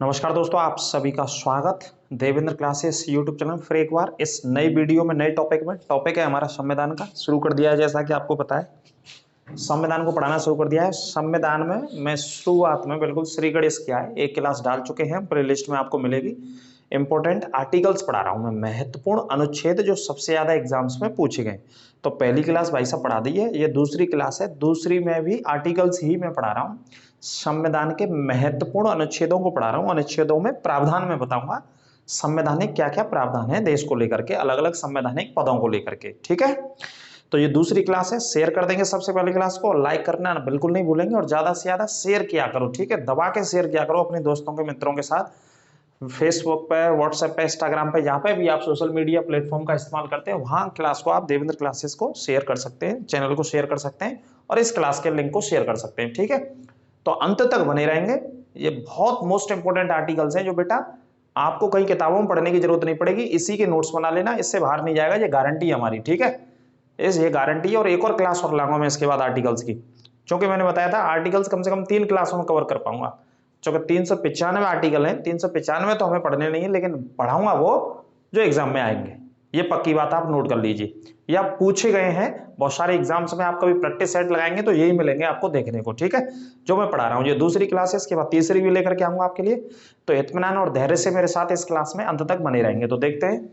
नमस्कार दोस्तों, आप सभी का स्वागत देवेंद्र क्लासेस यूट्यूब चैनल फिर एक बार इस नई वीडियो में नए टॉपिक है हमारा संविधान का। शुरू कर दिया है, जैसा कि आपको पता है संविधान को पढ़ाना शुरू कर दिया है। संविधान में मैं शुरुआत में बिल्कुल श्री गणेश किया है, एक क्लास डाल चुके हैं, प्ले लिस्ट में आपको मिलेगी। इंपॉर्टेंट आर्टिकल्स पढ़ा रहा हूं मैं, महत्वपूर्ण अनुच्छेद जो सबसे ज्यादा एग्जाम्स में पूछे गए। तो पहली क्लास भाई साहब पढ़ा दी है, ये दूसरी क्लास है, दूसरी में भी आर्टिकल्स ही मैं पढ़ा रहा हूँ। संविधान के महत्वपूर्ण अनुच्छेदों को पढ़ा रहा हूँ। अनुच्छेदों में प्रावधान में बताऊंगा संवैधानिक क्या क्या प्रावधान है देश को लेकर के, अलग अलग संवैधानिक पदों को लेकर के। ठीक है, तो ये दूसरी क्लास है, शेयर कर देंगे सबसे पहले क्लास को, लाइक करना बिल्कुल नहीं भूलेंगे और ज्यादा से ज्यादा शेयर किया करो। ठीक है, दबा के शेयर किया करो अपने दोस्तों के मित्रों के साथ, फेसबुक पे, व्हाट्सएप पे, इंस्टाग्राम पे, जहाँ पे भी आप सोशल मीडिया प्लेटफॉर्म का इस्तेमाल करते हैं वहां क्लास को आप देवेंद्र क्लासेस को शेयर कर सकते हैं, चैनल को शेयर कर सकते हैं और इस क्लास के लिंक को शेयर कर सकते हैं। ठीक है, तो अंत तक बने रहेंगे। ये बहुत मोस्ट इंपोर्टेंट आर्टिकल्स हैं जो बेटा आपको कई किताबों में पढ़ने की जरूरत नहीं पड़ेगी, इसी के नोट्स बना लेना, इससे बाहर नहीं जाएगा, ये गारंटी है हमारी। ठीक है, ये गारंटी है। और एक और क्लास और लाऊंगा मैं इसके बाद आर्टिकल्स की, क्योंकि मैंने बताया था आर्टिकल्स कम से कम 3 क्लासों में कवर कर पाऊंगा, क्योंकि 395 आर्टिकल हैं। 395 तो हमें पढ़ने नहीं है, लेकिन पढ़ाऊंगा वो जो एग्जाम में आएंगे, ये पक्की बात आप नोट कर लीजिए। या पूछे गए हैं बहुत सारे एग्जाम्स में, आप कभी प्रैक्टिस सेट लगाएंगे तो यही मिलेंगे आपको देखने को। ठीक है, जो मैं पढ़ा रहा हूँ ये दूसरी क्लास है, इसके बाद तीसरी भी लेकर के आऊंगा आपके लिए। तो इत्मीनान और धैर्य से मेरे साथ इस क्लास में अंत तक बने रहेंगे। तो देखते हैं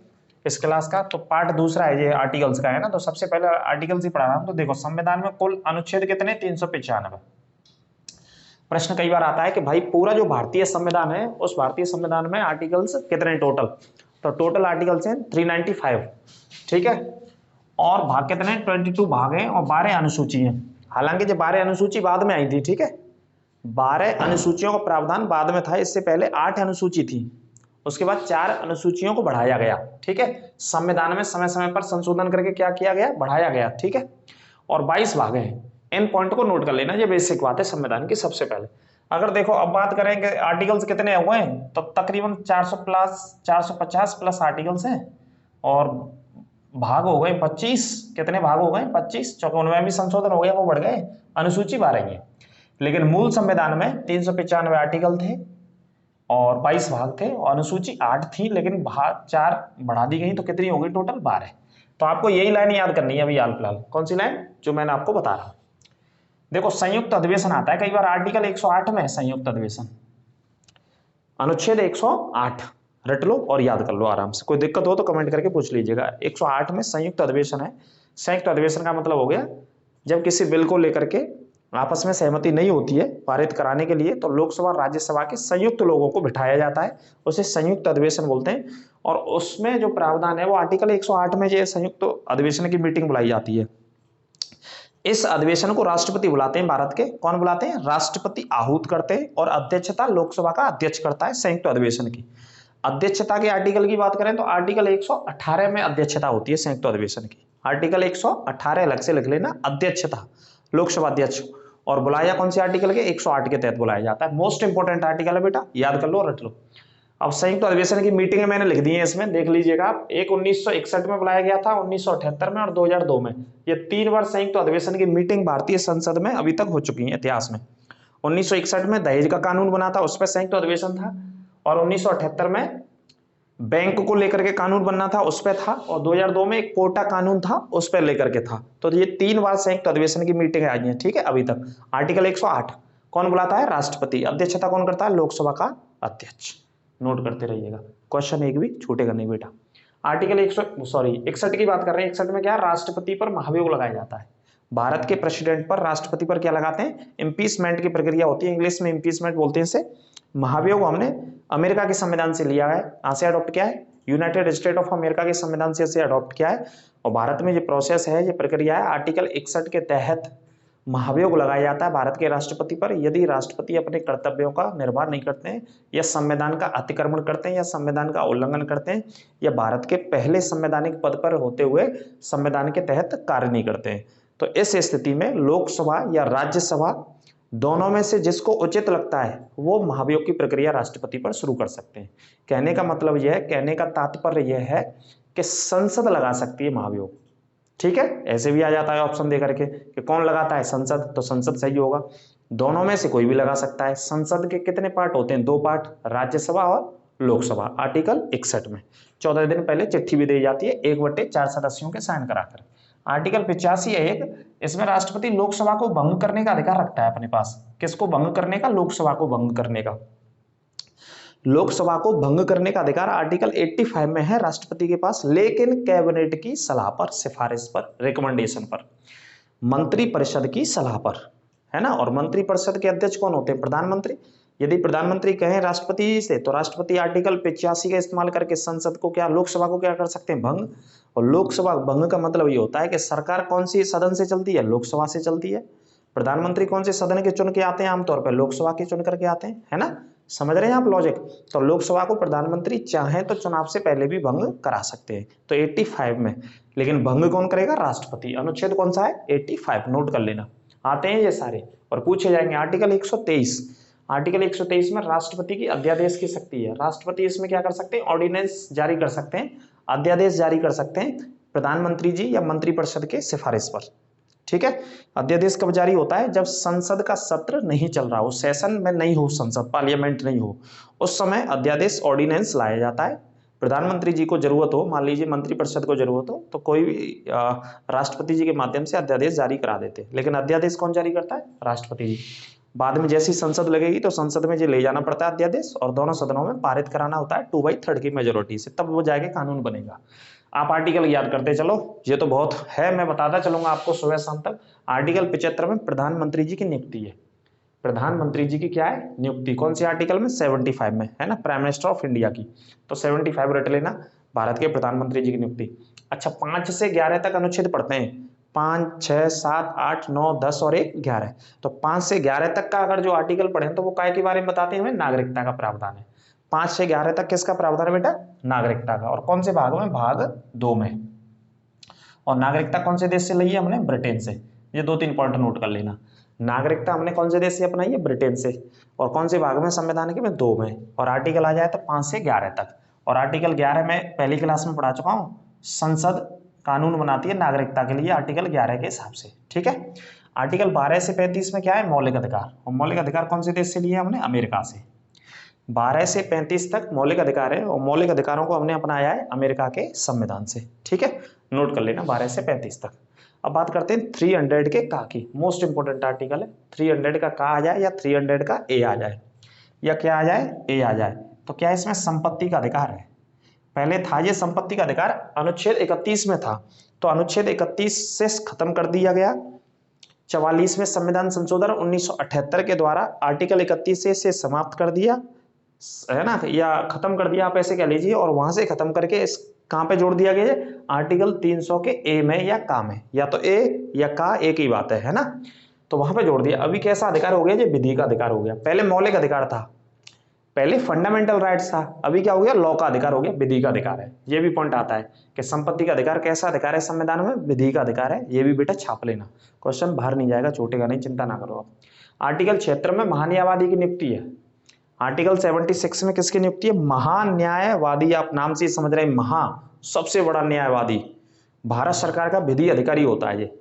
इस क्लास का, तो पार्ट दूसरा है, ये आर्टिकल्स का है ना। तो सबसे पहले आर्टिकल्स ही पढ़ा रहा हूँ। तो देखो संविधान में कुल अनुच्छेद कितने, 395। प्रश्न कई बार आता है कि भाई पूरा जो भारतीय संविधान है उस भारतीय संविधान में आर्टिकल्स कितने टोटल, तो टोटल आर्टिकल्स हैं 395। ठीक है, और भाग कितने, 22 भाग हैं और 12 अनुसूची हैं। हालांकि जो 12 अनुसूची बाद में आई थी, ठीक है, 12 अनुसूचियों का प्रावधान बाद में था, इससे पहले 8 अनुसूची थी, उसके बाद 4 अनुसूचियों को बढ़ाया गया। ठीक है, संविधान में समय समय पर संशोधन करके क्या किया गया, बढ़ाया गया। ठीक है, और 22 भाग हैं। इन पॉइंट को नोट कर लेना, ये बेसिक बात है संविधान की। सबसे पहले अगर देखो, अब बात करें कि आर्टिकल्स कितने हुए हैं, तो तकरीबन 400 प्लस 450 प्लस आर्टिकल्स हैं और भाग हो गए 25। कितने भाग हो गए, 25, चूंकि उनमें भी संशोधन हो गया, वो बढ़ गए, अनुसूची 12 है। लेकिन मूल संविधान में 395 आर्टिकल थे और 22 भाग थे और अनुसूची 8 थी, लेकिन भाग 4 बढ़ा दी गई, तो कितनी हो गई टोटल, 12। तो आपको यही लाइन याद करनी है अभी हाल फिलहाल। कौन सी लाइन, जो मैंने आपको बता रहा हूं। देखो संयुक्त अधिवेशन आता है कई बार, आर्टिकल 108 में संयुक्त अधिवेशन, अनुच्छेद 108 रट लो और याद कर लो आराम से। कोई दिक्कत हो तो कमेंट करके पूछ लीजिएगा। 108 में संयुक्त अधिवेशन है। संयुक्त अधिवेशन का मतलब हो गया जब किसी बिल को लेकर के आपस में सहमति नहीं होती है पारित कराने के लिए, तो लोकसभा और राज्यसभा के संयुक्त लोगों को बिठाया जाता है, उसे संयुक्त अधिवेशन बोलते हैं। और उसमें जो प्रावधान है वो आर्टिकल 108 में जो संयुक्त अधिवेशन की मीटिंग बुलाई जाती है। इस अधिवेशन को राष्ट्रपति बुलाते हैं भारत के। कौन बुलाते हैं, राष्ट्रपति आहूत करते हैं और अध्यक्षता लोकसभा का अध्यक्ष करता है संयुक्त अधिवेशन की। अध्यक्षता के आर्टिकल की बात करें तो आर्टिकल 118 में अध्यक्षता होती है संयुक्त अधिवेशन की। आर्टिकल 118 अलग से लिख लेना, अध्यक्षता लोकसभा अध्यक्ष, और बुलाया कौन से आर्टिकल के, 108 के तहत बुलाया जाता है। मोस्ट इंपोर्टेंट आर्टिकल है बेटा, याद कर लो, रट लो। अब संयुक्त अधिवेशन की मीटिंग मैंने लिख दी है, इसमें देख लीजिएगा आप। एक 1961 में बुलाया गया था, 1978 में और 2002 में। ये 3 बार संयुक्त अधिवेशन की मीटिंग भारतीय संसद में अभी तक हो चुकी है इतिहास में। 1961 में दहेज का कानून बना था, उस पर संयुक्त अधिवेशन था, और 1978 में बैंक को लेकर के कानून बनना था, उस पर था, और 2002 में एक कोटा कानून था, उस पर लेकर के था। तो ये 3 बार संयुक्त अधिवेशन की मीटिंग आई है। ठीक है, अभी तक। आर्टिकल 108 कौन बुलाता है, राष्ट्रपति। अध्यक्षता कौन करता है, लोकसभा का अध्यक्ष। नोट करते रहिएगा, क्वेश्चन एक भी छूटेगा नहीं बेटा। आर्टिकल 61 की बात कर रहे हैं। 61 में क्या, राष्ट्रपति पर महाभियोग लगाया जाता है। भारत के प्रेसिडेंट पर, राष्ट्रपति पर क्या लगाते हैं, इम्पीचमेंट की प्रक्रिया होती है, इंग्लिश में इम्पीचमेंट बोलते हैं इसे। महाभियोग हमने अमेरिका के संविधान से लिया है, कहां से अडॉप्ट किया है, यूनाइटेड स्टेट ऑफ अमेरिका के संविधान से इसे अडॉप्ट किया है। और भारत में ये प्रोसेस है, ये प्रक्रिया है, आर्टिकल 61 के तहत महाभियोग लगाया जाता है भारत के राष्ट्रपति पर यदि राष्ट्रपति अपने कर्तव्यों का निर्वाह नहीं करते हैं, या संविधान का अतिक्रमण करते हैं, या संविधान का उल्लंघन करते हैं, या भारत के पहले संवैधानिक पद पर होते हुए संविधान के तहत कार्य नहीं करते हैं। तो इस स्थिति में लोकसभा या राज्यसभा दोनों में से जिसको उचित लगता है वो महाभियोग की प्रक्रिया राष्ट्रपति पर शुरू कर सकते हैं। कहने का मतलब यह है, कहने का तात्पर्य यह है कि संसद लगा सकती है महाभियोग। ठीक है, ऐसे भी आ जाता है ऑप्शन दे करके कि कौन लगाता है, संसद, तो संसद सही होगा। दोनों में से कोई भी लगा सकता है। संसद के कितने पार्ट होते हैं? 2 पार्ट, राज्यसभा और लोकसभा। आर्टिकल 61 में 14 दिन पहले चिट्ठी भी दी जाती है 1/4 सदस्यों के साइन कराकर। आर्टिकल 85 है एक, इसमें राष्ट्रपति लोकसभा को भंग करने का अधिकार रखता है अपने पास। किसको भंग करने का? लोकसभा को भंग करने का। लोकसभा को भंग करने का अधिकार आर्टिकल 85 में है राष्ट्रपति के पास, लेकिन कैबिनेट की सलाह पर, सिफारिश पर, रिकमेंडेशन पर, मंत्रिपरिषद की सलाह पर, है ना। और मंत्रिपरिषद के अध्यक्ष कौन होते हैं? प्रधानमंत्री। यदि प्रधानमंत्री कहें राष्ट्रपति से, तो राष्ट्रपति आर्टिकल 85 का इस्तेमाल करके संसद को क्या, लोकसभा को क्या कर सकते हैं? भंग। और लोकसभा भंग का मतलब ये होता है कि सरकार कौन सी सदन से चलती है? लोकसभा से चलती है। प्रधानमंत्री कौन से सदन के चुन के आते हैं? आमतौर पर लोकसभा के चुन करके आते हैं, है ना। समझ रहे हैं आप लॉजिक? तो लोकसभा को प्रधानमंत्री चाहें तो चुनाव से पहले भी भंग करा सकते हैं, तो 85 में। लेकिन भंग कौन करेगा? राष्ट्रपति। अनुच्छेद कौन सा है? 85, नोट कर लेना। आते हैं ये सारे और पूछे जाएंगे। आर्टिकल 123, आर्टिकल 123 में राष्ट्रपति की अध्यादेश की शक्ति है। राष्ट्रपति इसमें क्या कर सकते हैं? ऑर्डिनेंस जारी कर सकते हैं, अध्यादेश जारी कर सकते हैं प्रधानमंत्री जी या मंत्रिपरिषद के सिफारिश पर। ठीक है। अध्यादेश कब जारी होता है? जब संसद का सत्र नहीं चल रहा हो, सेशन में नहीं हो, संसद पार्लियामेंट नहीं हो, उस समय अध्यादेश ऑर्डिनेंस लाया जाता है। प्रधानमंत्री जी को जरूरत हो, मान लीजिए मंत्रिपरिषद को जरूरत हो, तो कोई भी राष्ट्रपति जी के माध्यम से अध्यादेश जारी करा देते हैं। लेकिन अध्यादेश कौन जारी करता है? राष्ट्रपति जी। बाद में जैसी संसद लगेगी तो संसद में ये ले जाना पड़ता है अध्यादेश, और दोनों सदनों में पारित कराना होता है 2/3 की मेजोरिटी से, तब वो जाके कानून बनेगा। आप आर्टिकल याद करते चलो, ये तो बहुत है, मैं बताता चलूंगा आपको सुबह शाम तक। आर्टिकल 75 में प्रधानमंत्री जी की नियुक्ति है। प्रधानमंत्री जी की क्या है? नियुक्ति। कौन सी आर्टिकल में? 75 में, है ना, प्राइम मिनिस्टर ऑफ इंडिया की। तो 75 रट लेना, भारत के प्रधानमंत्री जी की नियुक्ति। अच्छा, 5 से 11 तक अनुच्छेद पढ़ते हैं। 5, 6, 7, 8, 9, 10 और 1, 11। तो 5 से 11 तक का अगर जो आर्टिकल पढ़े तो वो काय के बारे में बताते हैं? हमें नागरिकता का प्रावधान है। 5 से 11 तक किसका प्रावधान है बेटा? नागरिकता का। और कौन से भाग में? भाग 2 में। और नागरिकता कौन से देश से ली है हमने? ब्रिटेन से। ये 2-3 पॉइंट नोट कर लेना। नागरिकता हमने कौन से देश से अपनाई है? ब्रिटेन से। और कौन से भाग में संविधान के? में 2 में। और आर्टिकल आ जाए तो 5 से 11 तक। और आर्टिकल 11 में पहली क्लास में पढ़ा चुका हूं, संसद कानून बनाती है नागरिकता के लिए आर्टिकल 11 के हिसाब से। ठीक है। आर्टिकल 12 से 35 में क्या है? मौलिक अधिकार। और मौलिक अधिकार कौन से देश से लिए हमने? अमेरिका से। 12 से 35 तक मौलिक अधिकार है, और मौलिक अधिकारों को हमने अपनाया है अमेरिका के संविधान से। ठीक है, नोट कर लेना 12 से 35 तक। अब बात करते हैं 300 के का की। मोस्ट इंपोर्टेंट आर्टिकल है। 300 का आ जाए या 300 का ए आ जाए, या क्या आ जाए? ए आ जाए। तो क्या इसमें संपत्ति का अधिकार है? पहले था ये संपत्ति का अधिकार, अनुच्छेद 31 में था, तो अनुच्छेद 31 से खत्म कर दिया गया। 44वें संविधान संशोधन 1978 के द्वारा आर्टिकल 31 से समाप्त कर दिया, है ना, या खत्म कर दिया, आप ऐसे कह लीजिए। और वहां से खत्म करके इस कहां पे जोड़ दिया गया है? आर्टिकल 300 के ए में या का में, या तो ए या का, एक ही बात है ना। तो वहां पे जोड़ दिया। अभी कैसा अधिकार हो गया? ये विधि का अधिकार हो गया। पहले मौलिक अधिकार था, पहले फंडामेंटल राइट्स था, अभी क्या हो गया? लॉ का अधिकार हो गया, विधि का अधिकार है। ये भी पॉइंट आता है कि संपत्ति का अधिकार कैसा अधिकार है संविधान में? विधि का अधिकार है। ये भी बेटा छाप लेना, क्वेश्चन बाहर नहीं जाएगा, छूटेगा नहीं, चिंता ना करो आप। आर्टिकल 76 में महान्यायवादी की नियुक्ति है। आर्टिकल 76 में किसकी नियुक्ति है? महान्यायवादी। आप नाम से समझ रहे हैं, महा, सबसे बड़ा न्यायवादी। भारत सरकार का विधि अधिकारी होता है ये।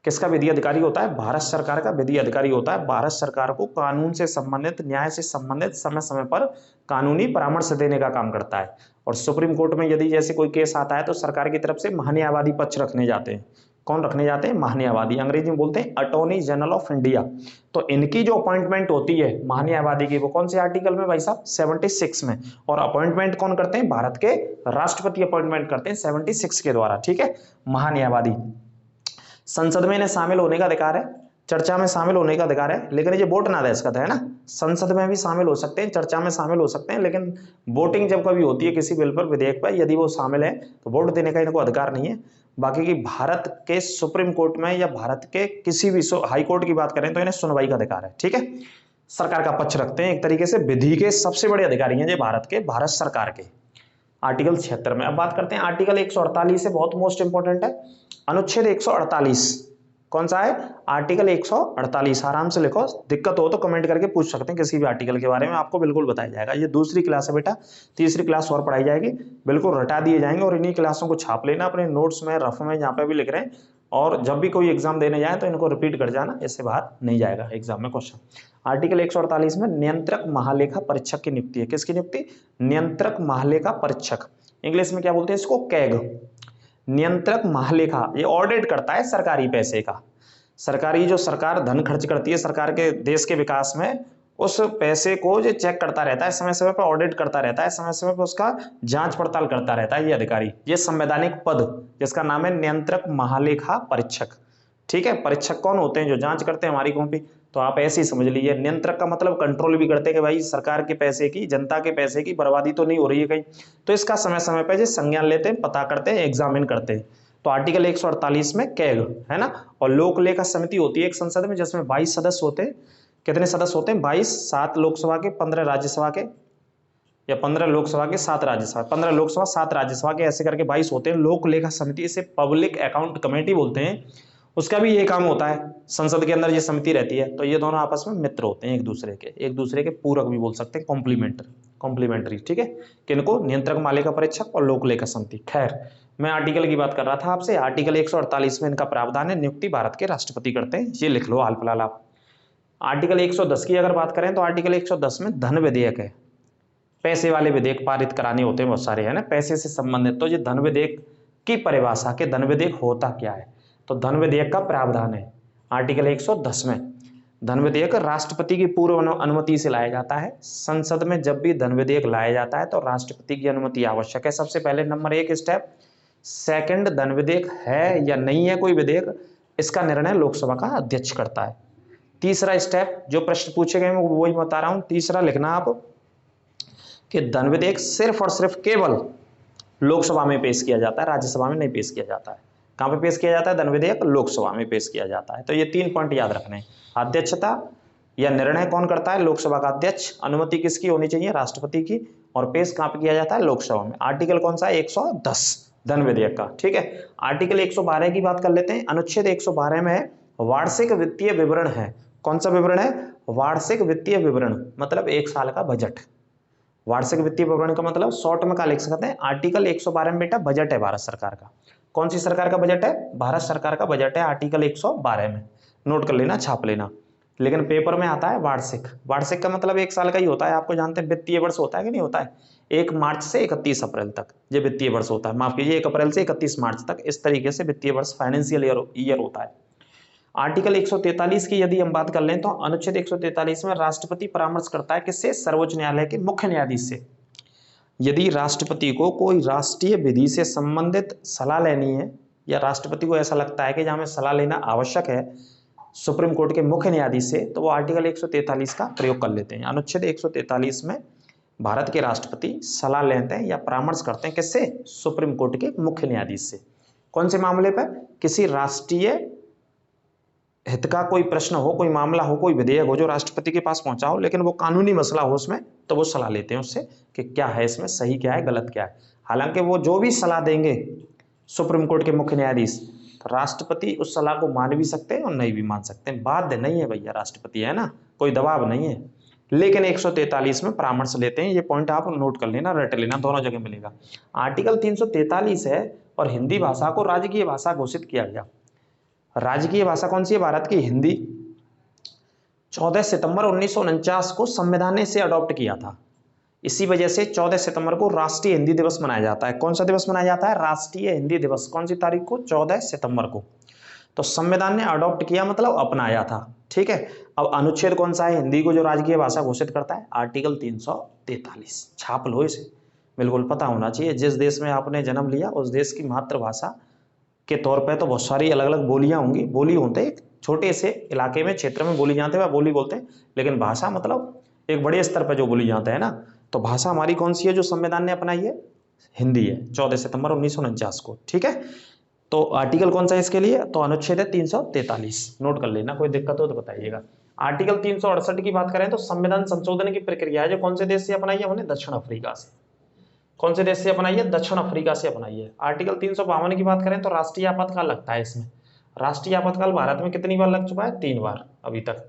किसका विधि अधिकारी होता है? भारत सरकार का विधि अधिकारी होता है। भारत सरकार को कानून से संबंधित, न्याय से संबंधित समय समय पर कानूनी परामर्श देने का काम करता है। और सुप्रीम कोर्ट में यदि जैसे कोई केस आता है तो सरकार की तरफ से महान्यायवादी पक्ष रखने जाते हैं। कौन रखने जाते हैं? महान्यायवादी। अंग्रेजी में बोलते हैं अटॉर्नी जनरल ऑफ इंडिया। तो इनकी जो अपॉइंटमेंट होती है महान्यायवादी की, वो कौन से आर्टिकल में भाई साहब? 76 में। और अपॉइंटमेंट कौन करते हैं? भारत के राष्ट्रपति अपॉइंटमेंट करते हैं 76 के द्वारा। ठीक है, महान्यायवादी। संसद में इन्हें शामिल होने का अधिकार है, चर्चा में शामिल होने का अधिकार है, लेकिन ये वोट ना दे सकता है ना। संसद में भी शामिल हो सकते हैं, चर्चा में शामिल हो सकते हैं, लेकिन वोटिंग जब कभी होती है किसी बिल पर, विधेयक पर, यदि वो शामिल है तो वोट देने का इनको अधिकार नहीं है। बाकी की भारत के सुप्रीम कोर्ट में या भारत के किसी भी हाई कोर्ट की बात करें तो इन्हें सुनवाई का अधिकार है। ठीक है, सरकार का पक्ष रखते हैं, एक तरीके से विधि के सबसे बड़े अधिकारी हैं ये भारत के, भारत सरकार के। आर्टिकल 76 में। अब बात करते हैं आर्टिकल 148 से, बहुत मोस्ट इंपोर्टेंट है। अनुच्छेद 148 कौन सा है? आर्टिकल 148। आराम से लिखो, दिक्कत हो तो कमेंट करके पूछ सकते हैं किसी भी आर्टिकल के बारे में, आपको बिल्कुल बताया जाएगा। ये दूसरी क्लास है बेटा, तीसरी क्लास और पढ़ाई जाएगी, बिल्कुल रटा दिए जाएंगे। और इन्हीं क्लासों को छाप लेना अपने नोट्स में, रफ में, जहाँ पे भी लिख रहे हैं, और जब भी कोई एग्जाम देने जाए तो इनको रिपीट कर जाना, इससे बाहर नहीं जाएगा एग्जाम में क्वेश्चन। आर्टिकल 148 में नियंत्रक महालेखा परीक्षक की नियुक्ति है। किसकी नियुक्ति? नियंत्रक महालेखा परीक्षक, इंग्लिश में क्या बोलते हैं इसको? कैग। नियंत्रक महालेखा, ये ऑडिट करता है सरकारी पैसे का। सरकारी जो सरकार धन खर्च करती है सरकार के देश के विकास में, उस पैसे को जो चेक करता रहता है, समय समय पर ऑडिट करता रहता है, समय समय पर उसका जांच पड़ताल करता रहता है ये अधिकारी। ये संवैधानिक पद जिसका नाम है नियंत्रक महालेखा परीक्षक। ठीक है, परीक्षक कौन होते हैं? जो जांच करते हैं हमारी कॉपी। तो आप ऐसे ही समझ लीजिए, नियंत्रक का मतलब कंट्रोल भी करते हैं कि भाई सरकार के पैसे की, जनता के पैसे की बर्बादी तो नहीं हो रही है कहीं। तो इसका समय समय पर संज्ञान लेते हैं, पता करते हैं, एग्जामिन करते हैं। तो आर्टिकल 148 में कैग है ना। और लोक लेखा समिति होती है एक संसद में, जिसमें 22 सदस्य होते हैं। कितने सदस्य होते हैं? 22, 7 लोकसभा के, 15 राज्यसभा के, या 15 लोकसभा के 7 राज्यसभा, 15 लोकसभा 7 राज्यसभा के, ऐसे करके 22 होते हैं। लोक लेखा समिति, इसे पब्लिक अकाउंट कमेटी बोलते हैं। उसका भी ये काम होता है, संसद के अंदर ये समिति रहती है। तो ये दोनों आपस में मित्र होते हैं एक दूसरे के पूरक भी बोल सकते हैं, कॉम्प्लीमेंट्री। ठीक है, किनको? नियंत्रक महालेखा परीक्षक और लोक लेखा समिति। खैर, मैं आर्टिकल की बात कर रहा था आपसे। आर्टिकल 148 में इनका प्रावधान है, नियुक्ति भारत के राष्ट्रपति करते हैं। ये लिख लो हाल फिलहाल आप। आर्टिकल 110 की अगर बात करें तो आर्टिकल 110 में धन विधेयक है। पैसे वाले विधेयक पारित कराने होते हैं बहुत सारे, है ना, पैसे से संबंधित। तो ये धन विधेयक की परिभाषा के धन विधेयक होता क्या है, तो धन विधेयक का प्रावधान है आर्टिकल 110 में। धन विधेयक राष्ट्रपति की पूर्व अनुमति से लाया जाता है। संसद में जब भी धन विधेयक लाया जाता है तो राष्ट्रपति की अनुमति आवश्यक है। सबसे पहले नंबर 1 स्टेप। सेकंड, धन विधेयक है या नहीं है कोई विधेयक, इसका निर्णय लोकसभा का अध्यक्ष करता है। तीसरा स्टेप, जो प्रश्न पूछे गए मैं वही बता रहा हूं। तीसरा लिखना आप कि धन विधेयक सिर्फ और सिर्फ केवल लोकसभा में पेश किया जाता है, राज्यसभा में नहीं पेश किया जाता है। कहां पे पेश किया जाता है धन विधेयक? लोकसभा में पेश किया जाता है। तो ये 3 पॉइंट याद रखने हैं। अध्यक्षता या निर्णय कौन करता है? लोकसभा का अध्यक्ष। अनुमति किसकी होनी चाहिए? राष्ट्रपति की। और पेश कहां पे किया जाता है? लोकसभा में। आर्टिकल कौन सा है? 110 धन विधेयक का। ठीक है, आर्टिकल 112 की बात कर लेते हैं। अनुच्छेद 112 में वार्षिक वित्तीय विवरण है। कौन सा विवरण है? वार्षिक वित्तीय विवरण, मतलब 1 साल का बजट। वार्षिक वित्तीय विवरण का मतलब शॉर्ट में क्या लिख सकते हैं? आर्टिकल 112 में बेटा बजट है भारत सरकार का। कौन सी सरकार का बजट है? भारत सरकार का बजट है आर्टिकल 112 में। नोट कर लेना, छाप लेना। लेकिन पेपर में आता है वार्षिक। वार्षिक का मतलब 1 साल का ही होता है। आपको जानते हैं वित्तीय वर्ष होता है कि नहीं होता है? 1 मार्च से 31 अप्रैल तक ये वित्तीय वर्ष होता है। माफ कीजिए, 1 अप्रैल से 31 मार्च तक, इस तरीके से वित्तीय वर्ष, फाइनेंशियल ईयर होता है। आर्टिकल 143 की यदि हम बात कर लें तो अनुच्छेद 143 में राष्ट्रपति परामर्श करता है किससे? सर्वोच्च न्यायालय के मुख्य न्यायाधीश से। यदि राष्ट्रपति को कोई राष्ट्रीय विधि से संबंधित सलाह लेनी है, या राष्ट्रपति को ऐसा लगता है कि जहां में सलाह लेना आवश्यक है सुप्रीम कोर्ट के मुख्य न्यायाधीश से, तो वो आर्टिकल 143 का प्रयोग कर लेते हैं। अनुच्छेद 143 में भारत के राष्ट्रपति सलाह लेते हैं या परामर्श करते हैं किससे? सुप्रीम कोर्ट के मुख्य न्यायाधीश से। कौन से मामले पर? किसी राष्ट्रीय हित का कोई प्रश्न हो, कोई मामला हो, कोई विधेयक हो जो राष्ट्रपति के पास पहुंचा हो, लेकिन वो कानूनी मसला हो उसमें, तो वो सलाह लेते हैं उससे कि क्या है इसमें, सही क्या है, गलत क्या है। हालांकि वो जो भी सलाह देंगे सुप्रीम कोर्ट के मुख्य न्यायाधीश, तो राष्ट्रपति उस सलाह को मान भी सकते हैं और नहीं भी मान सकते हैं। बाध्य नहीं है भैया राष्ट्रपति, है ना, कोई दबाव नहीं है। लेकिन 143 में परामर्श लेते हैं। ये पॉइंट आप नोट कर लेना, रट लेना, दोनों जगह मिलेगा। आर्टिकल 343 है और हिंदी भाषा को राजकीय भाषा घोषित किया गया। राजकीय भाषा कौन सी है भारत की? हिंदी। 14 सितंबर 1949 को संविधान ने इसे अडॉप्ट किया था। इसी वजह से 14 सितंबर को राष्ट्रीय हिंदी दिवस मनाया जाता है। कौन सा दिवस मनाया जाता है? राष्ट्रीय हिंदी दिवस। कौन सी तारीख को? 14 सितंबर को। तो संविधान ने अडॉप्ट किया मतलब अपनाया था। ठीक है, अब अनुच्छेद कौन सा है हिंदी को जो राजकीय भाषा घोषित करता है? आर्टिकल 343। छाप लो इसे, बिल्कुल पता होना चाहिए। जिस देश में आपने जन्म लिया उस देश की मातृभाषा के तौर पे तो बहुत सारी अलग अलग बोलियां होंगी। बोली होते हैं छोटे से इलाके में, क्षेत्र में बोली जाते हैं, वह बोली बोलते हैं। लेकिन भाषा मतलब एक बड़े स्तर पर जो बोली जाते हैं ना, तो भाषा हमारी कौन सी है जो संविधान ने अपनाई है? हिंदी है, 14 सितंबर 1949 को। ठीक है, तो आर्टिकल कौन सा है इसके लिए? तो अनुच्छेद है 343। नोट कर लेना, कोई दिक्कत हो तो बताइएगा। आर्टिकल 368 की बात करें तो संविधान संशोधन की प्रक्रिया है जो कौन से देश से अपनाई है? हमने दक्षिण अफ्रीका से। कौन से देश से अपनाई है? दक्षिण अफ्रीका से अपनाई है। आर्टिकल 352 की बात करें तो राष्ट्रीय आपातकाल लगता है इसमें। राष्ट्रीय आपातकाल भारत में कितनी बार लग चुका है? 3 बार अभी तक।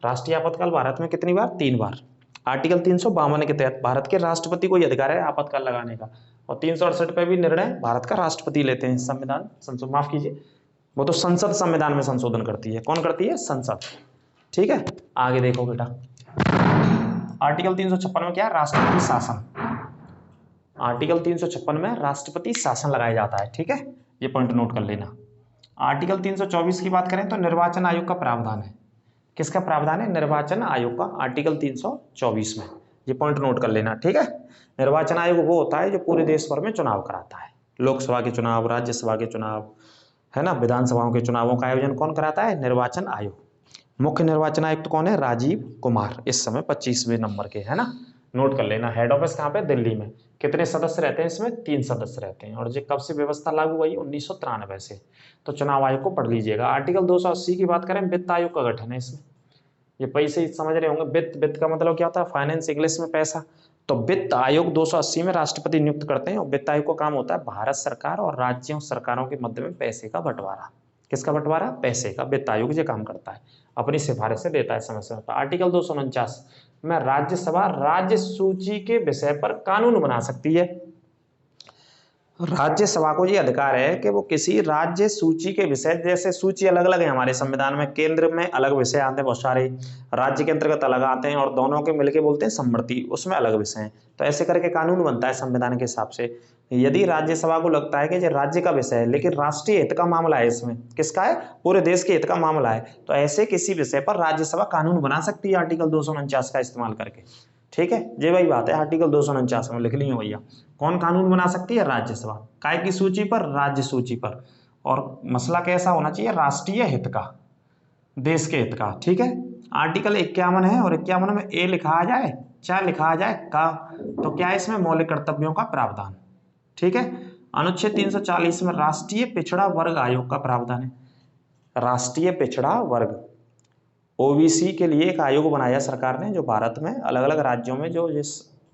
राष्ट्रीय आपातकाल भारत में कितनी बार? 3 बार। आर्टिकल 352 के तहत भारत के राष्ट्रपति को अधिकार है आपातकाल लगाने का, और 368 पे भी निर्णय भारत का राष्ट्रपति लेते हैं। संविधान संशोधन, माफ कीजिए, वो तो संसद संविधान में संशोधन करती है। कौन करती है? संसद। ठीक है, आगे देखो बेटा, आर्टिकल 356 में क्या है? राष्ट्रपति शासन। आर्टिकल 356 में राष्ट्रपति शासन लगाया जाता है। ठीक है, ये पॉइंट नोट कर लेना। आर्टिकल 324 की बात करें तो निर्वाचन आयोग का प्रावधान है। किसका प्रावधान है? निर्वाचन आयोग का, आर्टिकल 324 में। ये पॉइंट नोट कर लेना। ठीक है, निर्वाचन आयोग वो होता है जो पूरे देश भर में चुनाव कराता है। लोकसभा के चुनाव, राज्यसभा के चुनाव, है ना, विधानसभाओं के चुनावों का आयोजन कौन कराता है? निर्वाचन आयोग। मुख्य निर्वाचन आयुक्त कौन है? राजीव कुमार, इस समय 25वें नंबर के, है ना, नोट कर लेना। हेड ऑफिस कहाँ पे? दिल्ली में। कितने सदस्य रहते हैं इसमें? 3 सदस्य रहते हैं। और ये कब से व्यवस्था लागू हुई? 1993 से। तो चुनाव आयोग को पढ़ लीजिएगा। आर्टिकल 280 की बात करें, वित्त आयोग का गठन है इसमें। ये पैसे समझ रहे होंगे, वित्त, वित्त का मतलब क्या होता है? फाइनेंस, इंग्लिश में पैसा। तो वित्त आयोग 280 में राष्ट्रपति नियुक्त करते हैं। और वित्त आयोग का काम होता है भारत सरकार और राज्यों सरकारों के मध्य में पैसे का बंटवारा। किसका बंटवारा? पैसे का। वित्त आयोग ये काम करता है, अपनी सिफारिशें देता है समय समय पर। आर्टिकल 249 में राज्यसभा राज्य सूची के विषय पर कानून बना सकती है। राज्यसभा को ये अधिकार है कि वो किसी राज्य सूची के विषय, जैसे सूची अलग अलग है हमारे संविधान में, केंद्र में अलग विषय आते हैं बहुत सारे, राज्य के अंतर्गत अलग आते हैं, और दोनों के मिलके बोलते हैं समवर्ती, उसमें अलग विषय हैं। तो ऐसे करके कानून बनता है संविधान के हिसाब से। यदि राज्यसभा को लगता है कि ये राज्य का विषय है लेकिन राष्ट्रीय हित का मामला है, इसमें किसका है? पूरे देश के हित का मामला है, तो ऐसे किसी विषय पर राज्यसभा कानून बना सकती है आर्टिकल 249 का इस्तेमाल करके। ठीक है, ये वही बात है, आर्टिकल 249 में लिख ली है भैया। कौन कानून बना सकती है? राज्यसभा। काय की सूची पर? राज्य सूची पर। और मसला कैसा होना चाहिए? राष्ट्रीय हित का, देश के हित का। ठीक है, आर्टिकल 51 है, और 51 में ए लिखा आ जाए चाहे लिखा आ जाए का, तो क्या है इसमें? मौलिक कर्तव्यों का प्रावधान। ठीक है, अनुच्छेद 340 में राष्ट्रीय पिछड़ा वर्ग आयोग का प्रावधान है। राष्ट्रीय पिछड़ा वर्ग, ओबीसी के लिए एक आयोग बनाया सरकार ने, जो भारत में अलग अलग राज्यों में जो जिस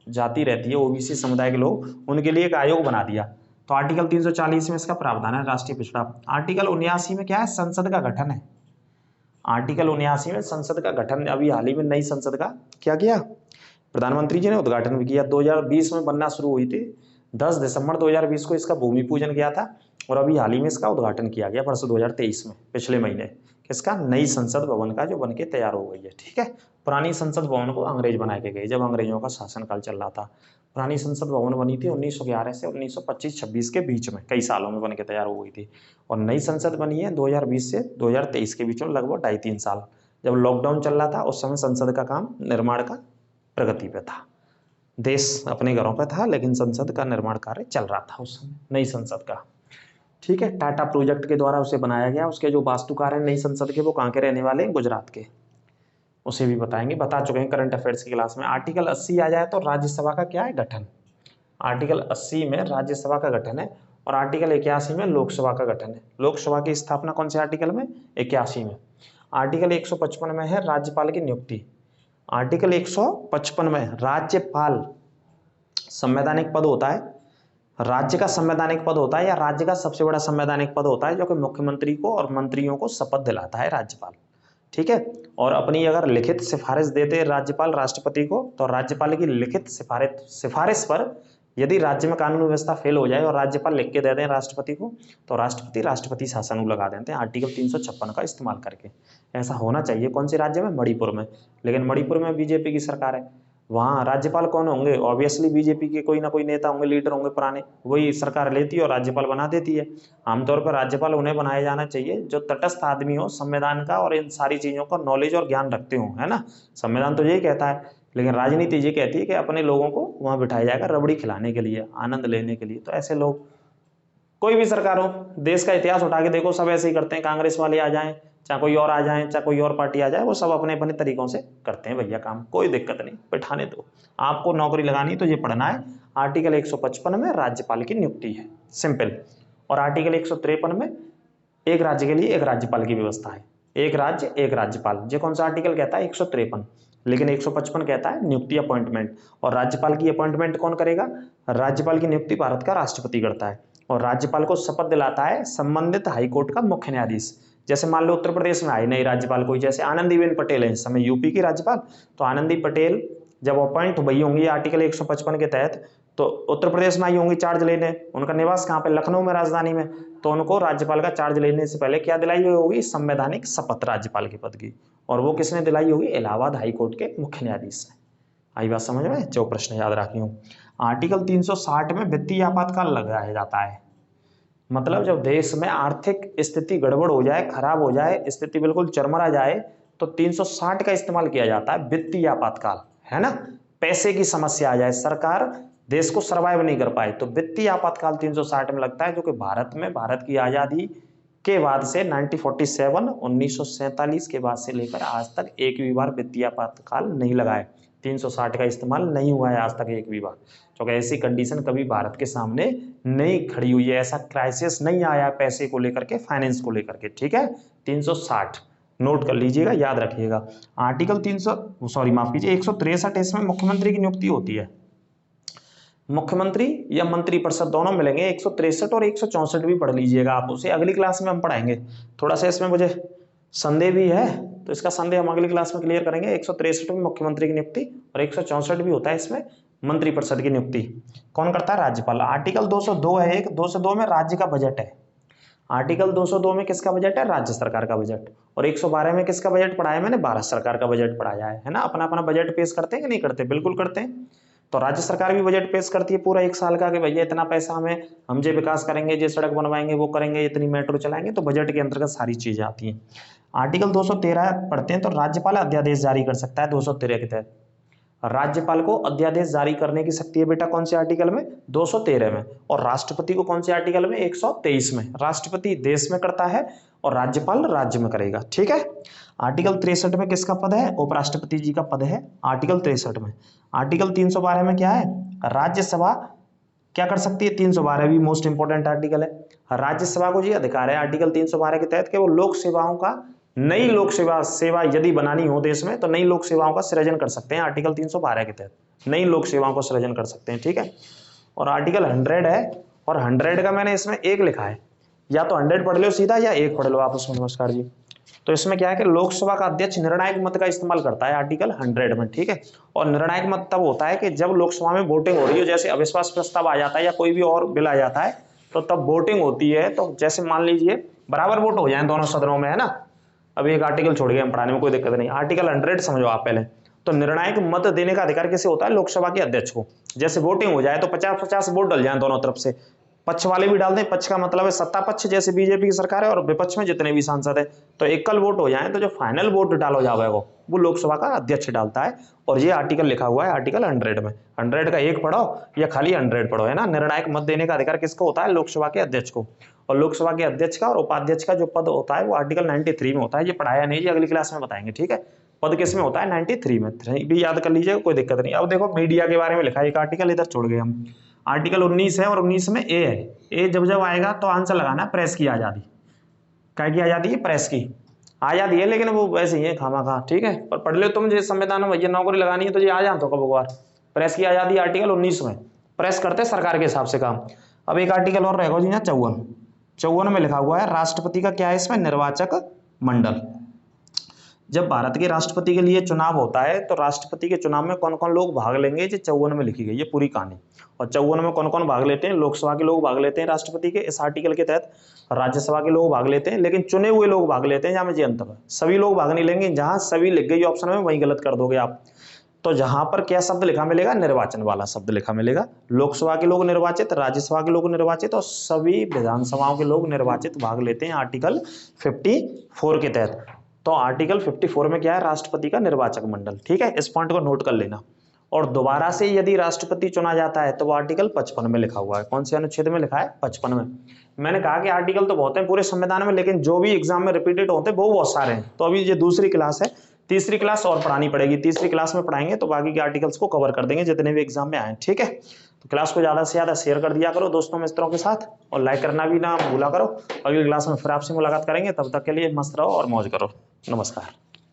जाति रहती है, ओबीसी समुदाय के लोग, उनके लिए एक आयोग बना दिया। तो आर्टिकल 340 में इसका प्रावधान है, राष्ट्रीय पिछड़ा। आर्टिकल 79 में क्या है? संसद का गठन है। आर्टिकल 79 में संसद का गठन, अभी हाल ही में नई संसद का क्या किया? प्रधानमंत्री जी ने उद्घाटन भी किया। 2020 में बनना शुरू हुई थी, 10 दिसंबर 2020 को इसका भूमि पूजन किया था, और अभी हाल ही में इसका उद्घाटन किया गया वर्ष 2023 में, पिछले महीने। किसका? नई संसद भवन का, जो बनके तैयार हो गई है। ठीक है, पुरानी संसद भवन को अंग्रेज बना के गए जब अंग्रेजों का शासनकाल चल रहा था। पुरानी संसद भवन बनी थी 1911 से 1925-26 के बीच में, कई सालों में बन के तैयार हो गई थी। और नई संसद बनी है 2020 से 2023 के बीच में, लगभग 2.5-3 साल। जब लॉकडाउन चल रहा था उस समय संसद का काम, निर्माण का प्रगति पे था। देश अपने घरों पे था लेकिन संसद का निर्माण कार्य चल रहा था उस समय, नई संसद का। ठीक है, टाटा प्रोजेक्ट के द्वारा उसे बनाया गया। उसके जो वास्तुकार हैं नई संसद के, वो कहाँ के रहने वाले हैं? गुजरात के। उसे भी बताएंगे, बता चुके हैं करंट अफेयर्स की क्लास में। आर्टिकल 80 आ जाए तो राज्यसभा का क्या है? गठन। आर्टिकल 80 में राज्यसभा का गठन है, और आर्टिकल 81 में लोकसभा का गठन है। लोकसभा की स्थापना कौन से आर्टिकल में? 81 में। आर्टिकल 155 में है राज्यपाल की नियुक्ति। आर्टिकल 155 में राज्यपाल संवैधानिक पद होता है, राज्य का संवैधानिक पद होता है, या राज्य का सबसे बड़ा संवैधानिक पद होता है, जो कि मुख्यमंत्री को और मंत्रियों को शपथ दिलाता है राज्यपाल। ठीक है, और अपनी अगर लिखित सिफारिश देते राज्यपाल राष्ट्रपति को, तो राज्यपाल की लिखित सिफारिश पर यदि राज्य में कानून व्यवस्था फेल हो जाए और राज्यपाल लिख के दे दें राष्ट्रपति को, तो राष्ट्रपति शासन लगा देते हैं आर्टिकल 356 का इस्तेमाल करके। ऐसा होना चाहिए। कौन से राज्य में? मणिपुर में। लेकिन मणिपुर में बीजेपी की सरकार है, वहाँ राज्यपाल कौन होंगे? ऑब्वियसली बीजेपी के कोई ना कोई नेता होंगे, लीडर होंगे पुराने, वही सरकार लेती है और राज्यपाल बना देती है। आमतौर पर राज्यपाल उन्हें बनाया जाना चाहिए जो तटस्थ आदमी हो, संविधान का और इन सारी चीज़ों का नॉलेज और ज्ञान रखते हो, है ना। संविधान तो यही कहता है, लेकिन राजनीति ये कहती है कि अपने लोगों को वहाँ बिठाया जाएगा रबड़ी खिलाने के लिए, आनंद लेने के लिए। तो ऐसे लोग, कोई भी सरकार हो, देश का इतिहास उठा के देखो, सब ऐसे ही करते हैं। कांग्रेस वाले आ जाएं, चाहे कोई और आ जाए, चाहे कोई और पार्टी आ जाए, वो सब अपने अपने तरीकों से करते हैं भैया काम, कोई दिक्कत नहीं, बैठाने दो। आपको नौकरी लगानी तो ये पढ़ना है। आर्टिकल 155 में राज्यपाल की नियुक्ति है, सिंपल। और आर्टिकल 153 में एक राज्य के लिए एक राज्यपाल की व्यवस्था है, एक राज्य एक राज्यपाल। ये कौन सा आर्टिकल कहता है? 153। लेकिन 155 कहता है नियुक्ति, अपॉइंटमेंट। और राज्यपाल की अपॉइंटमेंट कौन करेगा? राज्यपाल की नियुक्ति भारत का राष्ट्रपति करता है, और राज्यपाल को शपथ दिलाता है संबंधित हाईकोर्ट का मुख्य न्यायाधीश। जैसे मान लो उत्तर प्रदेश में आई नई राज्यपाल कोई, जैसे आनंदीबेन पटेल है इस समय यूपी की राज्यपाल, तो आनंदी पटेल जब अपॉइंट हुई होंगी आर्टिकल 155 के तहत तो उत्तर प्रदेश में आई होंगी चार्ज लेने, उनका निवास कहाँ पे, लखनऊ में, राजधानी में, तो उनको राज्यपाल का चार्ज लेने से पहले क्या दिलाई हुई होगी, संवैधानिक शपथ राज्यपाल के पद की, और वो किसने दिलाई होगी, इलाहाबाद हाईकोर्ट के मुख्य न्यायाधीश ने। आई बात समझ में, जो प्रश्न याद रखी हूँ। आर्टिकल 360 में वित्तीय आपातकाल लगाया जाता है, मतलब जब देश में आर्थिक स्थिति गड़बड़ हो जाए, खराब हो जाए, स्थिति बिल्कुल चरमरा जाए, तो 360 का इस्तेमाल किया जाता है, वित्तीय आपातकाल, है ना, पैसे की समस्या आ जाए, सरकार देश को सर्वाइव नहीं कर पाए, तो वित्तीय आपातकाल 360 में लगता है, जो कि भारत की आजादी के बाद से 1947 के बाद से लेकर आज तक एक भी बार वित्तीय आपातकाल नहीं लगा है, 360 का इस्तेमाल नहीं हुआ है आज तक एक भी बार, क्योंकि ऐसी कंडीशन कभी भारत के सामने नहीं खड़ी हुई है, ऐसा क्राइसिस नहीं आया पैसे को लेकर के, फाइनेंस को लेकर के, ठीक है। 360 नोट कर लीजिएगा, याद रखिएगा। आर्टिकल 163 इसमें मुख्यमंत्री की नियुक्ति होती है, मुख्यमंत्री या मंत्रिपरिषद दोनों मिलेंगे, 163 और 164 भी पढ़ लीजिएगा आप, उसे अगली क्लास में हम पढ़ाएंगे। थोड़ा सा इसमें मुझे संदेह भी है, तो इसका संदेह हम अगली क्लास में क्लियर करेंगे। 163 में मुख्यमंत्री की नियुक्ति और 164 भी होता है इसमें मंत्रिपरिषद की नियुक्ति, कौन करता है, राज्यपाल। आर्टिकल 202 है एक, 202 में राज्य का बजट है, आर्टिकल 202 में किसका बजट है, राज्य सरकार का बजट, और 112 में किसका बजट पढ़ाया मैंने, भारत सरकार का बजट पढ़ाया है ना। अपना अपना बजट पेश करते हैं कि नहीं करते, बिल्कुल करते हैं। तो राज्य सरकार भी बजट पेश करती है पूरा एक साल का, कि भैया इतना पैसा हम जे विकास करेंगे, जे सड़क बनवाएंगे, वो करेंगे, इतनी मेट्रो चलाएंगे, तो बजट के अंतर्गत सारी चीजें आती हैं। आर्टिकल 213 पढ़ते हैं, तो राज्यपाल अध्यादेश जारी कर सकता है 213 के तहत, राज्यपाल को अध्यादेश जारी करने की शक्ति है बेटा कौन से आर्टिकल में, 213 में, और राष्ट्रपति को कौन से आर्टिकल में, 123 में। राष्ट्रपति देश में करता है और राज्यपाल राज्य में करेगा, ठीक है। आर्टिकल 63 में किसका पद है, उपराष्ट्रपति जी का पद है आर्टिकल 63 में। आर्टिकल 312 में क्या है, राज्यसभा क्या कर सकती है, 312 भी मोस्ट इंपोर्टेंट आर्टिकल है, राज्यसभा को जी अधिकार है आर्टिकल 312 के तहत कि वो लोक सेवाओं का, नई लोक सेवा यदि बनानी हो देश में, तो नई लोक सेवाओं का सृजन कर सकते हैं, आर्टिकल 312 के तहत नई लोक सेवाओं का सृजन कर सकते हैं, ठीक है। और आर्टिकल 100 है, और 100 का मैंने इसमें एक लिखा है, या तो 100 पढ़ लो सीधा या एक पढ़ लो आप उसमें, नमस्कार जी। तो इसमें क्या है कि लोकसभा का अध्यक्ष निर्णायक मत का इस्तेमाल करता है आर्टिकल 100 में, ठीक है। और निर्णायक मत तब होता है कि जब लोकसभा में वोटिंग हो रही हो, जैसे अविश्वास प्रस्ताव आ जाता है या कोई भी और बिल आ जाता है, तो तब वोटिंग होती है, तो जैसे मान लीजिए बराबर वोट हो जाए दोनों सदनों में, है ना। अब एक आर्टिकल छोड़ गए हम पढ़ाने में, कोई दिक्कत नहीं, आर्टिकल 100 समझो आप पहले। तो निर्णायक मत देने का अधिकार किसे होता है, लोकसभा के अध्यक्ष को। जैसे वोटिंग हो जाए तो 50-50 वोट डल जाए दोनों तरफ से, पक्ष वाले भी डाल दें, पक्ष का मतलब है सत्ता पक्ष जैसे बीजेपी की सरकार है, और विपक्ष में जितने भी सांसद है, तो एकल वोट हो जाए, तो जो फाइनल वोट डालो जावे वो लोकसभा का अध्यक्ष डालता है। और ये आर्टिकल लिखा हुआ है आर्टिकल 100 में, 100 का एक पढ़ो या खाली 100 पढ़ो, है ना। निर्णायक मत देने का अधिकार किसको होता है, लोकसभा के अध्यक्ष को। और लोकसभा के अध्यक्ष का और उपाध्यक्ष का जो पद होता है वो आर्टिकल 93 में होता है, ये पढ़ाया नहीं, ये अगली क्लास में बताएंगे, ठीक है। पद किस में होता है, 93 में, भी याद कर लीजिएगा, कोई दिक्कत नहीं। अब देखो मीडिया के बारे में लिखा है, एक आर्टिकल इधर छोड़ गए हम, आर्टिकल 19 है, और 19 में ए है, ए जब जब आएगा तो आंसर लगाना प्रेस की आजादी, क्या की आजादी है, प्रेस की आजादी है, लेकिन वो वैसे ही है खामा, ठीक है। पर पढ़ लो तुम, जो संविधान में भैया नौकरी लगानी है तो ये आ जाए तो कब बार, प्रेस की आजादी आर्टिकल 19 में, प्रेस करते सरकार के हिसाब से काम। अब एक आर्टिकल और रहेगा जी ना, 54 में लिखा हुआ है राष्ट्रपति का क्या है इसमें, निर्वाचक मंडल। जब भारत के राष्ट्रपति के लिए चुनाव होता है तो राष्ट्रपति के चुनाव में कौन कौन लोग भाग लेंगे, ये 54 में लिखी गई है पूरी कहानी। और 54 में कौन कौन भाग लेते हैं, लोकसभा के लोग भाग लेते हैं राष्ट्रपति के इस आर्टिकल के तहत, राज्यसभा के लोग भाग लेते हैं, लेकिन चुने हुए लोग भाग लेते हैं, जहां में जी अंतर है, सभी लोग भाग नहीं लेंगे, जहां सभी लिख गई ऑप्शन में वहीं गलत कर दोगे आप। तो जहां पर क्या शब्द लिखा मिलेगा, निर्वाचन वाला शब्द लिखा मिलेगा, लोकसभा के लोग निर्वाचित, राज्यसभा के लोग निर्वाचित, और सभी विधानसभाओं के लोग निर्वाचित भाग लेते हैं आर्टिकल 54 के तहत। तो आर्टिकल 54 में क्या है, राष्ट्रपति का निर्वाचक मंडल, ठीक है, इस पॉइंट को नोट कर लेना। और दोबारा से यदि राष्ट्रपति चुना जाता है तो वो आर्टिकल 55 में लिखा हुआ है, कौन से अनुच्छेद में लिखा है, 55 में। मैंने कहा कि आर्टिकल तो बहुत है पूरे संविधान में, लेकिन जो भी एग्जाम में रिपीटेड होते हैं वो बहुत सारे हैं। तो अभी ये दूसरी क्लास है, तीसरी क्लास और पढ़ानी पड़ेगी, तीसरी क्लास में पढ़ाएंगे तो बाकी के आर्टिकल्स को कवर कर देंगे जितने भी एग्जाम में आए, ठीक है। तो क्लास को ज़्यादा से ज़्यादा शेयर कर दिया करो दोस्तों मित्रों के साथ, और लाइक करना भी ना भूला करो। अगली क्लास में फिर आपसे मुलाकात करेंगे, तब तक के लिए मस्त रहो और मौज करो, नमस्कार।